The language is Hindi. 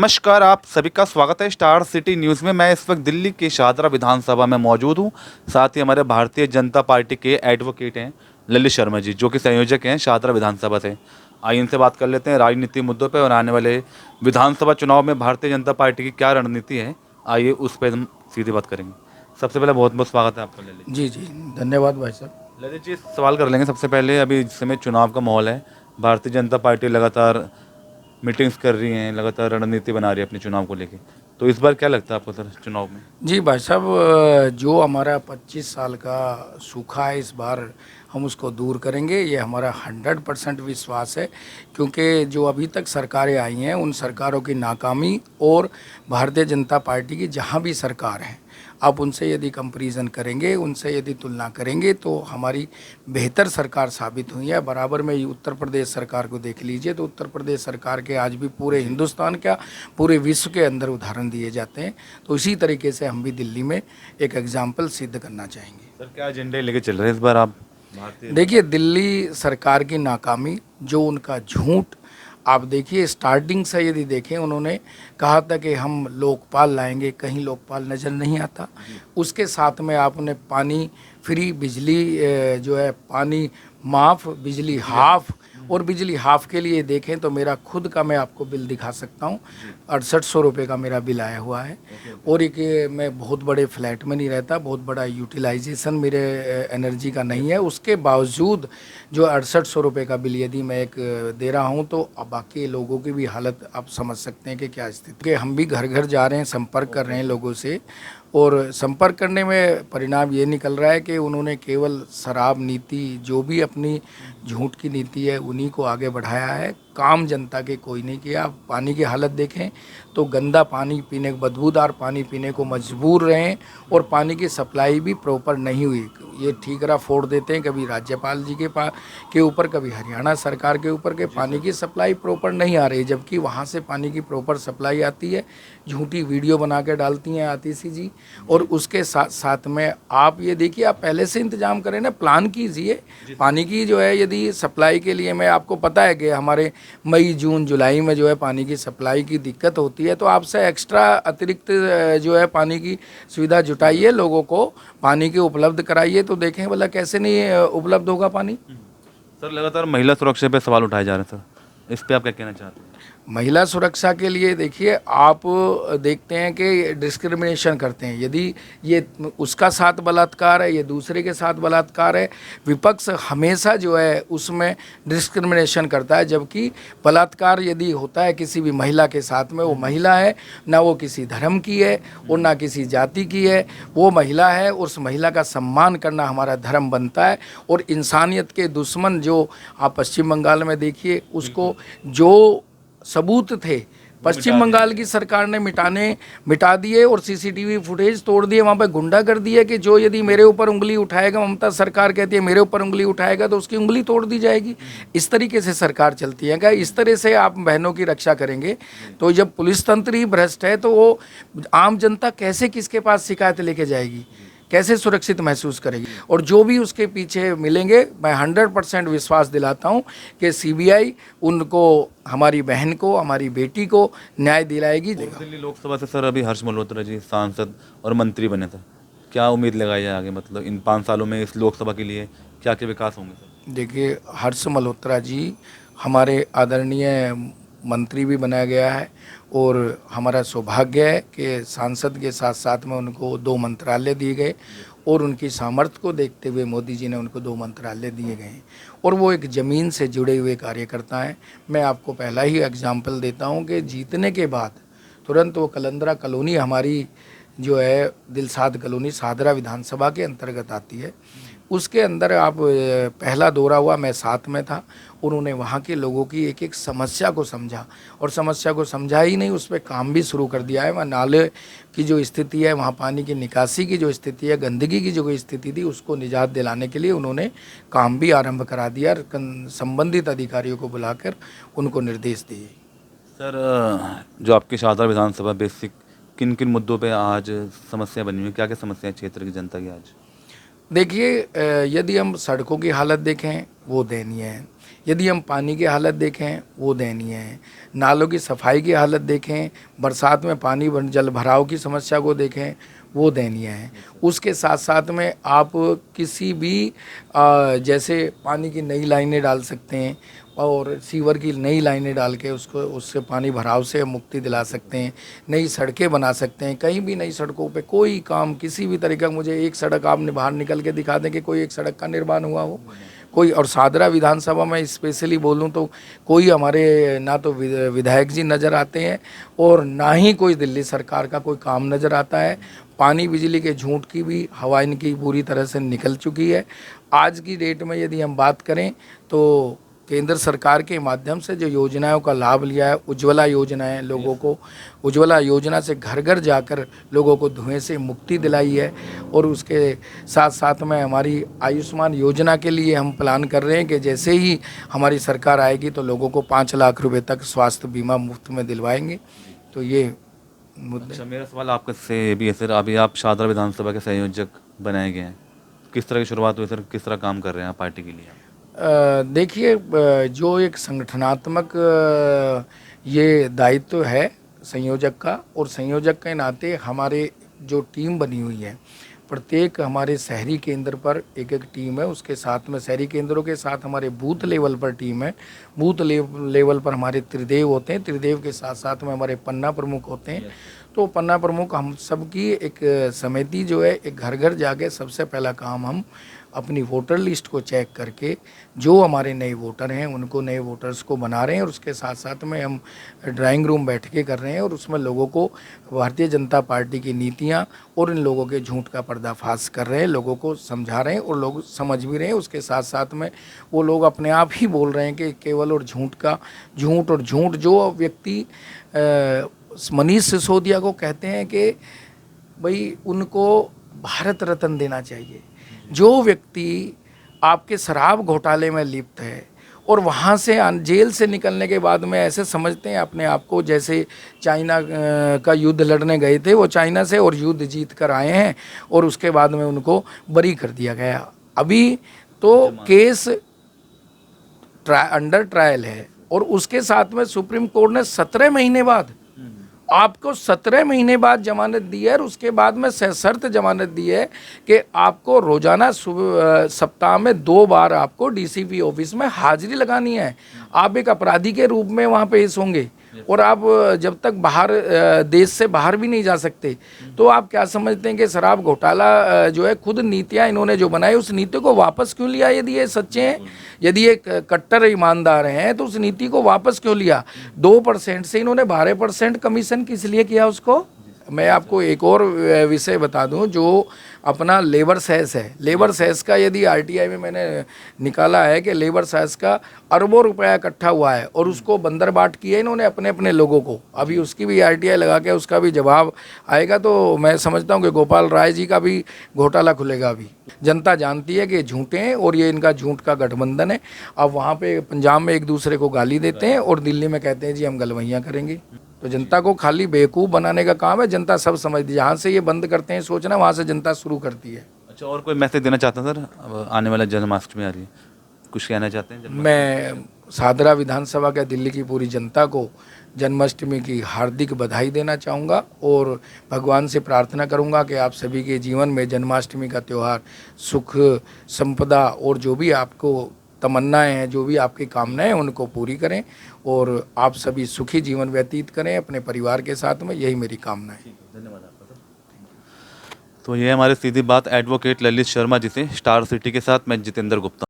नमस्कार, आप सभी का स्वागत है स्टार सिटी न्यूज़ में। मैं इस वक्त दिल्ली की शाहदरा विधानसभा में मौजूद हूं। साथ ही हमारे भारतीय जनता पार्टी के एडवोकेट हैं ललित शर्मा जी, जो कि संयोजक हैं शाहदरा विधानसभा से। आइए इनसे बात कर लेते हैं राजनीतिक मुद्दों पर और आने वाले विधानसभा चुनाव में भारतीय जनता पार्टी की क्या रणनीति है। आइए उस पर हम सीधी बात करेंगे। सबसे पहले बहुत बहुत स्वागत है आपका ललित जी जी, धन्यवाद भाई साहब। ललित जी, सवाल कर लेंगे सबसे पहले। अभी इस समय चुनाव का माहौल है, भारतीय जनता पार्टी लगातार मीटिंग्स कर रही हैं, लगातार रणनीति बना रही है अपने चुनाव को लेके। तो इस बार क्या लगता है आपको सर चुनाव में? जी भाई साहब, जो हमारा 25 साल का सूखा है इस बार हम उसको दूर करेंगे, ये हमारा 100% विश्वास है। क्योंकि जो अभी तक सरकारें आई हैं उन सरकारों की नाकामी और भारतीय जनता पार्टी की जहाँ भी सरकार है, आप उनसे यदि कंपैरिजन करेंगे, उनसे यदि तुलना करेंगे तो हमारी बेहतर सरकार साबित हुई है। बराबर में उत्तर प्रदेश सरकार को देख लीजिए तो उत्तर प्रदेश सरकार के आज भी पूरे हिंदुस्तान क्या पूरे विश्व के अंदर उदाहरण दिए जाते हैं। तो इसी तरीके से हम भी दिल्ली में एक एग्जाम्पल सिद्ध करना चाहेंगे। सर क्या एजेंडे लेके चल रहे हैं इस बार आप भारतीय? देखिए, दिल्ली सरकार की नाकामी, जो उनका झूठ, आप देखिए स्टार्टिंग से यदि देखें, उन्होंने कहा था कि हम लोकपाल लाएंगे, कहीं लोकपाल नज़र नहीं आता। उसके साथ में आपने पानी फ्री, बिजली जो है पानी माफ़, बिजली हाफ, और बिजली हाफ के लिए देखें तो मेरा खुद का मैं आपको बिल दिखा सकता हूँ। 6800 रुपये का मेरा बिल आया हुआ है। और एक मैं बहुत बड़े फ्लैट में नहीं रहता, बहुत बड़ा यूटिलाइजेशन मेरे एनर्जी का नहीं है। उसके बावजूद जो 6800 रुपये का बिल यदि मैं एक दे रहा हूँ, तो अब बाकी लोगों की भी हालत आप समझ सकते हैं कि क्या स्थिति है। हम भी घर घर जा रहे हैं, संपर्क कर रहे हैं लोगों से, और संपर्क करने में परिणाम ये निकल रहा है कि उन्होंने केवल शराब नीति, जो भी अपनी झूठ की नीति है, उन्हीं को आगे बढ़ाया है। काम जनता के कोई नहीं किया। आप पानी की हालत देखें तो गंदा पानी पीने, बदबूदार पानी पीने को मजबूर रहे, और पानी की सप्लाई भी प्रॉपर नहीं हुई। ये ठीकरा फोड़ देते हैं कभी राज्यपाल जी के ऊपर, कभी हरियाणा सरकार के ऊपर, के पानी की सप्लाई प्रॉपर नहीं आ रही, जबकि वहाँ से पानी की प्रॉपर सप्लाई आती है। झूठी वीडियो बना के डालती हैं आतिशी जी। और उसके साथ साथ में आप ये देखिए, आप पहले से इंतजाम करें ना, प्लान कीजिए पानी की जो है यदि सप्लाई के लिए। मैं आपको पता है कि हमारे मई जून जुलाई में जो है पानी की सप्लाई की दिक्कत होती है, तो आपसे एक्स्ट्रा अतिरिक्त जो है पानी की सुविधा जुटाइए, लोगों को पानी के उपलब्ध कराइए, तो देखें भला कैसे नहीं उपलब्ध होगा पानी। सर लगातार महिला सुरक्षा पे सवाल उठाए जा रहे हैं सर, इस पे आप क्या कहना चाहते हैं? महिला सुरक्षा के लिए देखिए, आप देखते हैं कि डिस्क्रिमिनेशन करते हैं। यदि ये उसका साथ बलात्कार है, ये दूसरे के साथ बलात्कार है, विपक्ष हमेशा जो है उसमें डिस्क्रिमिनेशन करता है। जबकि बलात्कार यदि होता है किसी भी महिला के साथ में, वो महिला है, ना वो किसी धर्म की है और ना किसी जाति की है, वो महिला है। उस महिला का सम्मान करना हमारा धर्म बनता है। और इंसानियत के दुश्मन जो आप पश्चिम बंगाल में देखिए, उसको जो सबूत थे पश्चिम बंगाल की सरकार ने मिटा दिए, और सीसीटीवी फुटेज तोड़ दिए। वहाँ पे गुंडा कर दिया कि जो यदि मेरे ऊपर उंगली उठाएगा, ममता सरकार कहती है मेरे ऊपर उंगली उठाएगा तो उसकी उंगली तोड़ दी जाएगी। इस तरीके से सरकार चलती है। क्या इस तरह से आप बहनों की रक्षा करेंगे? तो जब पुलिस तंत्र ही भ्रष्ट है, तो वो आम जनता कैसे किसके पास शिकायत लेके जाएगी, कैसे सुरक्षित महसूस करेगी? और जो भी उसके पीछे मिलेंगे, मैं 100% विश्वास दिलाता हूं कि सीबीआई उनको, हमारी बहन को, हमारी बेटी को न्याय दिलाएगी। दिल्ली लोकसभा से सर अभी हर्ष मल्होत्रा जी सांसद और मंत्री बने थे, क्या उम्मीद लगाई जाए आगे, मतलब इन 5 सालों में इस लोकसभा के लिए क्या क्या विकास होंगे सर? देखिए, हर्ष मल्होत्रा जी हमारे आदरणीय मंत्री भी बनाया गया है, और हमारा सौभाग्य है कि सांसद के साथ साथ में उनको 2 मंत्रालय दिए गए, और उनकी सामर्थ्य को देखते हुए मोदी जी ने उनको 2 मंत्रालय दिए गए हैं। और वो एक ज़मीन से जुड़े हुए कार्यकर्ता हैं। मैं आपको पहला ही एग्जाम्पल देता हूं कि जीतने के बाद तुरंत वो कलंदरा कॉलोनी, हमारी जो है दिलसाद कॉलोनी शाहदरा विधानसभा के अंतर्गत आती है, उसके अंदर आप पहला दौरा हुआ, मैं साथ में था। उन्होंने वहाँ के लोगों की एक एक समस्या को समझा, और समस्या को समझा ही नहीं, उस पर काम भी शुरू कर दिया है। वहाँ नाले की जो स्थिति है, वहाँ पानी की निकासी की जो स्थिति है, गंदगी की जो स्थिति थी, उसको निजात दिलाने के लिए उन्होंने काम भी आरंभ करा दिया, और संबंधित अधिकारियों को बुलाकर उनको निर्देश दिए। सर जो आपकी शाहदरा विधानसभा बेसिक किन किन मुद्दों पे आज समस्या बनी हुई है, क्या क्या समस्या है क्षेत्र की जनता की आज? देखिए यदि हम सड़कों की हालत देखें वो दयनीय है, यदि हम पानी की हालत देखें वो दयनीय है, नालों की सफाई की हालत देखें, बरसात में जल भराव की समस्या को देखें वो दयनीय है। उसके साथ साथ में आप किसी भी जैसे पानी की नई लाइनें डाल सकते हैं और सीवर की नई लाइनें डाल के उसको उससे पानी भराव से मुक्ति दिला सकते हैं, नई सड़कें बना सकते हैं। कहीं भी नई सड़कों पे कोई काम किसी भी तरीका, मुझे एक सड़क आपने बाहर निकल के दिखा दें कि कोई एक सड़क का निर्माण हुआ हो कोई। और सादरा विधानसभा में स्पेशली बोलूं तो कोई हमारे ना तो विधायक जी नज़र आते हैं और ना ही कोई दिल्ली सरकार का कोई काम नज़र आता है। पानी बिजली के झूठ की भी हवा इनकी पूरी तरह से निकल चुकी है। आज की डेट में यदि हम बात करें तो केंद्र सरकार के माध्यम से जो योजनाओं का लाभ लिया है, उज्ज्वला योजना है, लोगों को उज्ज्वला योजना से घर घर जाकर लोगों को धुएं से मुक्ति दिलाई है। और उसके साथ साथ में हमारी आयुष्मान योजना के लिए हम प्लान कर रहे हैं कि जैसे ही हमारी सरकार आएगी तो लोगों को 5 लाख रुपए तक स्वास्थ्य बीमा मुफ्त में दिलवाएंगे। तो ये मुद्दे। अच्छा, मेरा सवाल आपके से ये भी है सर, अभी आप शाहदरा विधानसभा के संयोजक बनाए गए हैं, किस तरह की शुरुआत हुई सर, किस तरह काम कर रहे हैं आप पार्टी के लिए? देखिए जो एक संगठनात्मक ये दायित्व है संयोजक का, और संयोजक के नाते हमारे जो टीम बनी हुई है, प्रत्येक हमारे शहरी केंद्र पर एक एक टीम है, उसके साथ में शहरी केंद्रों के साथ हमारे बूथ लेवल पर टीम है, बूथ लेवल पर हमारे त्रिदेव होते हैं, त्रिदेव के साथ साथ में हमारे पन्ना प्रमुख होते हैं। तो पन्ना प्रमुख हम सबकी एक समिति जो है, एक घर घर जाके सबसे पहला काम हम अपनी वोटर लिस्ट को चेक करके जो हमारे नए वोटर हैं उनको, नए वोटर्स को बना रहे हैं। और उसके साथ साथ में हम ड्राइंग रूम बैठकें कर रहे हैं और उसमें लोगों को भारतीय जनता पार्टी की नीतियां और इन लोगों के झूठ का पर्दाफाश कर रहे हैं, लोगों को समझा रहे हैं और लोग समझ भी रहे हैं। उसके साथ साथ में वो लोग अपने आप ही बोल रहे हैं कि केवल और झूठ जो व्यक्ति मनीष सिसोदिया को कहते हैं कि भाई उनको भारत रत्न देना चाहिए, जो व्यक्ति आपके शराब घोटाले में लिप्त है और वहाँ से जेल से निकलने के बाद में ऐसे समझते हैं अपने आप को जैसे चाइना का युद्ध लड़ने गए थे वो चाइना से, और युद्ध जीत कर आए हैं और उसके बाद में उनको बरी कर दिया गया। अभी तो केस अंडर ट्रायल है और उसके साथ में सुप्रीम कोर्ट ने 17 महीने बाद आपको 17 महीने बाद जमानत दी है और उसके बाद में सशर्त जमानत दी है कि आपको रोजाना सप्ताह में 2 बार आपको डीसीपी ऑफिस में हाजिरी लगानी है। आप एक अपराधी के रूप में वहाँ पेश होंगे और आप जब तक बाहर देश से बाहर भी नहीं जा सकते। तो आप क्या समझते हैं कि शराब घोटाला जो है, खुद नीतियाँ इन्होंने जो बनाई उस नीति को वापस क्यों लिया? यदि ये सच्चे हैं, यदि ये कट्टर ईमानदार हैं तो उस नीति को वापस क्यों लिया? 2% से इन्होंने 12% कमीशन किस लिए किया उसको? मैं आपको एक और विषय बता दूं, जो अपना लेबर सेस है, लेबर सेस का यदि आरटीआई में मैंने निकाला है कि लेबर सेस का अरबों रुपया इकट्ठा हुआ है और उसको बंदरबाट किया इन्होंने अपने अपने लोगों को। अभी उसकी भी आरटीआई लगा के उसका भी जवाब आएगा तो मैं समझता हूँ कि गोपाल राय जी का भी घोटाला खुलेगा। अभी जनता जानती है कि झूठे हैं और ये इनका झूठ का गठबंधन है। अब वहाँ पे पंजाब में एक दूसरे को गाली देते हैं और दिल्ली में कहते हैं जी हम गलवैयाँ करेंगे। तो जनता को खाली बेवकूफ़ बनाने का काम है। जनता सब समझती है, जहाँ से ये बंद करते हैं सोचना वहाँ से जनता शुरू करती है। अच्छा, और कोई मैसेज देना चाहते हैं सर? अब आने वाला जन्माष्टमी आ रही है, कुछ कहना चाहते हैं? मैं शाहदरा विधानसभा के दिल्ली की पूरी जनता को जन्माष्टमी की हार्दिक बधाई देना चाहूँगा और भगवान से प्रार्थना करूँगा कि आप सभी के जीवन में जन्माष्टमी का त्यौहार सुख, संपदा और जो भी आपको तमन्नाएं हैं, जो भी आपकी कामनाएं हैं उनको पूरी करें और आप सभी सुखी जीवन व्यतीत करें अपने परिवार के साथ में, यही मेरी कामना है। धन्यवाद आपका सर। तो ये हमारे सीधी बात एडवोकेट ललित शर्मा जी से, स्टार सिटी के साथ मैं जितेंद्र गुप्ता।